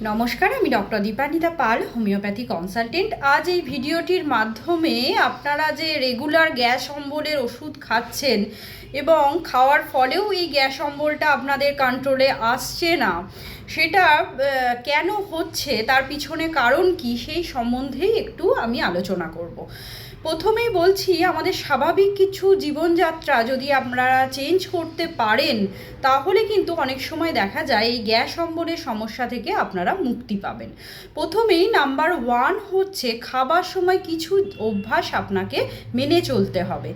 নমস্কার, আমি ডক্টর দীপান্বিতা পাল, homeopathy consultant. আজ এই ভিডিওটির মাধ্যমে আপনারা যে রেগুলার গ্যাস অম্বলের ওষুধ খাচ্ছেন এবং খাওয়ার ফলেও এই গ্যাস অম্বলটা আপনাদের কন্ট্রোলে আসছে না, সেটা কেন হচ্ছে, তার পিছনে কারণ কি, সেই সম্বন্ধেই একটু আমি আলোচনা করব। প্রথমেই বলছি, আমাদের স্বাভাবিক কিছু জীবনযাত্রা যদি আপনারা চেঞ্জ করতে পারেন তাহলে কিন্তু অনেক সময় দেখা যায় এই গ্যাস অম্বলের সমস্যা থেকে আপনারা মুক্তি পাবেন। প্রথমেই নাম্বার 1 হচ্ছে খাবার সময় কিছু অভ্যাস আপনাকে মেনে চলতে হবে।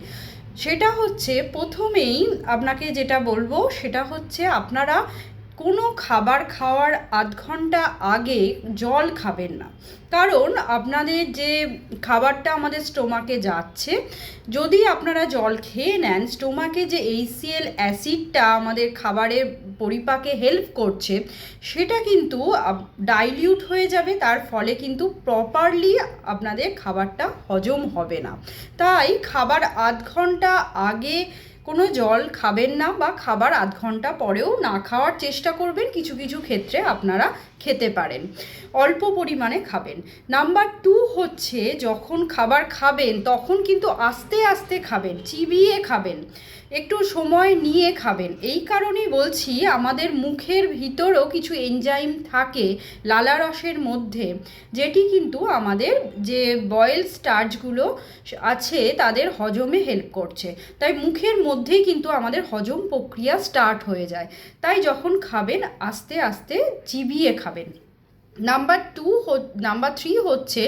সেটা হচ্ছে, প্রথমেই আপনাকে যেটা বলবো সেটা হচ্ছে আপনারা কোনো খাবার খাওয়ার আধ ঘন্টা আগে জল খাবেন না। কারণ আপনাদের যে খাবারটা আমাদের স্টোমাকে যাচ্ছে, যদি আপনারা জল খেয়ে নেন, স্টোমাকে যে HCl অ্যাসিডটা আমাদের খাবারের পরিপাকে হেল্প করছে সেটা কিন্তু ডাইলিউট হয়ে যাবে, তার ফলে কিন্তু প্রপারলি আপনাদের খাবারটা হজম হবে না। তাই খাবার আধ ঘন্টা আগে কোনো জল খাবেন না, বা খাবার আধ ঘন্টা পরেও না খাওয়ার চেষ্টা করবেন। কিছু কিছু ক্ষেত্রে আপনারা খেতে পারেন, অল্প পরিমাণে খাবেন। নাম্বার 2 হচ্ছে, যখন খাবার খাবেন তখন কিন্তু আস্তে আস্তে খাবেন, চিবিয়ে খাবেন, একটু সময় নিয়ে খাবেন। এই কারণেই বলছি, আমাদের মুখের ভিতরেও কিছু এনজাইম থাকে লালারসের মধ্যে, যেটি কিন্তু আমাদের যে বয়েল স্টার্চগুলো আছে তাদের হজমে হেল্প করছে। তাই মুখের মধ্যেই কিন্তু আমাদের হজম প্রক্রিয়া স্টার্ট হয়ে যায়। তাই যখন খাবেন আস্তে আস্তে চিবিয়ে খাবেন। নাম্বার 3 হচ্ছে,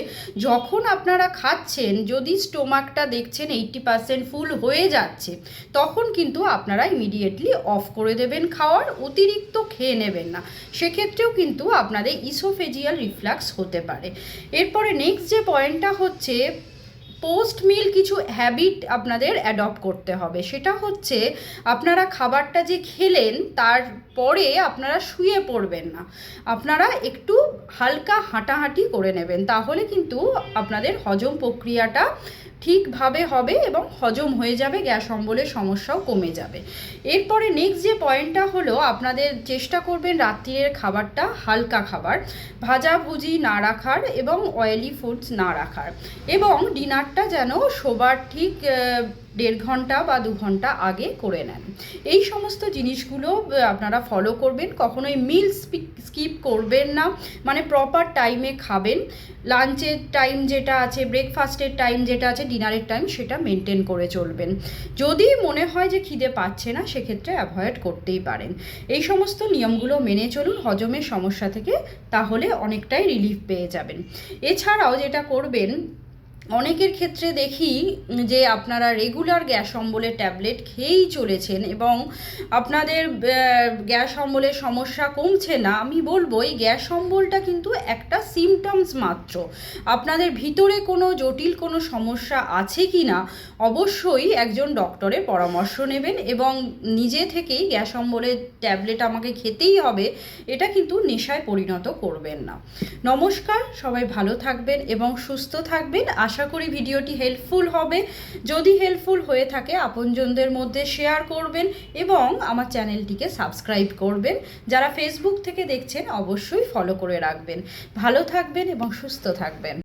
যখন আপনারা খাচ্ছেন যদি স্টোমাকটা দেখছেন 80% ফুল হয়ে যাচ্ছে, তখন কিন্তু আপনারা ইমিডিয়েটলি অফ করে দেবেন খাওয়ার, অতিরিক্ত খেয়ে নেবেন না। সেক্ষেত্রেও কিন্তু আপনাদের ইসোফেজিয়াল রিফ্লাক্স হতে পারে। এরপরে নেক্সট যে পয়েন্টটা হচ্ছে, পোস্ট মিল কিছু হ্যাবিট আপনাদের অ্যাডপ্ট করতে হবে। সেটা হচ্ছে, আপনারা খাবারটা যে খেলেন তারপরে আপনারা শুয়ে পড়বেন না, আপনারা একটু হালকা হাঁটাহাঁটি করে নেবেন, তাহলে কিন্তু আপনাদের হজম প্রক্রিয়াটা ঠিকভাবে হবে এবং হজম হয়ে যাবে, গ্যাস অম্বলের সমস্যাও কমে যাবে। এরপরে নেক্সট যে পয়েন্টটা হলো, আপনাদের চেষ্টা করবেন রাত্রির খাবারটা হালকা খাবার, ভাজাভুজি না রাখার এবং অয়েলি ফুডস না রাখার, এবং ডিনারটা যেন শোবার ঠিক 1.5 ঘন্টা বা 2 ঘন্টা আগে করে নেন। এই সমস্ত জিনিসগুলো আপনারা ফলো করবেন। কখনোই মিল স্কিপ করবেন না, মানে প্রপার টাইমে খাবেন। লাঞ্চের টাইম যেটা আছে, ব্রেকফাস্টের টাইম যেটা আছে, ডিনারের টাইম, সেটা মেনটেন করে চলবেন। যদি মনে হয় যে খিদে পাচ্ছে না, সেক্ষেত্রে অ্যাভয়েড করতেই পারেন। এই সমস্ত নিয়মগুলো মেনে চলুন হজমের সমস্যা থেকে, তাহলে অনেকটাই রিলিফ পেয়ে যাবেন। এছাড়াও যেটা করবেন, অনেকের ক্ষেত্রে দেখি যে আপনারা রেগুলার গ্যাস অম্বলের ট্যাবলেট খেয়েই চলেছেন এবং আপনাদের গ্যাস অম্বলের সমস্যা কমছে না। আমি বলবো, এই গ্যাস অম্বলটা কিন্তু একটা সিমটমস মাত্র। আপনাদের ভিতরে কোনো জটিল কোনো সমস্যা আছে কি না, অবশ্যই একজন ডক্টরের পরামর্শ নেবেন, এবং নিজে থেকেই গ্যাস অম্বলের ট্যাবলেট আমাকে খেতেই হবে, এটা কিন্তু নেশায় পরিণত করবেন না। নমস্কার, সবাই ভালো থাকবেন এবং সুস্থ থাকবেন। আশা করি ভিডিওটি হেল্পফুল হবে। যদি হেল্পফুল হয়ে থাকে, আপনজনদের মধ্যে শেয়ার করবেন এবং আমার চ্যানেলটিকে সাবস্ক্রাইব করবেন। যারা ফেসবুক থেকে দেখছেন অবশ্যই ফলো করে রাখবেন। ভালো থাকবেন এবং সুস্থ থাকবেন।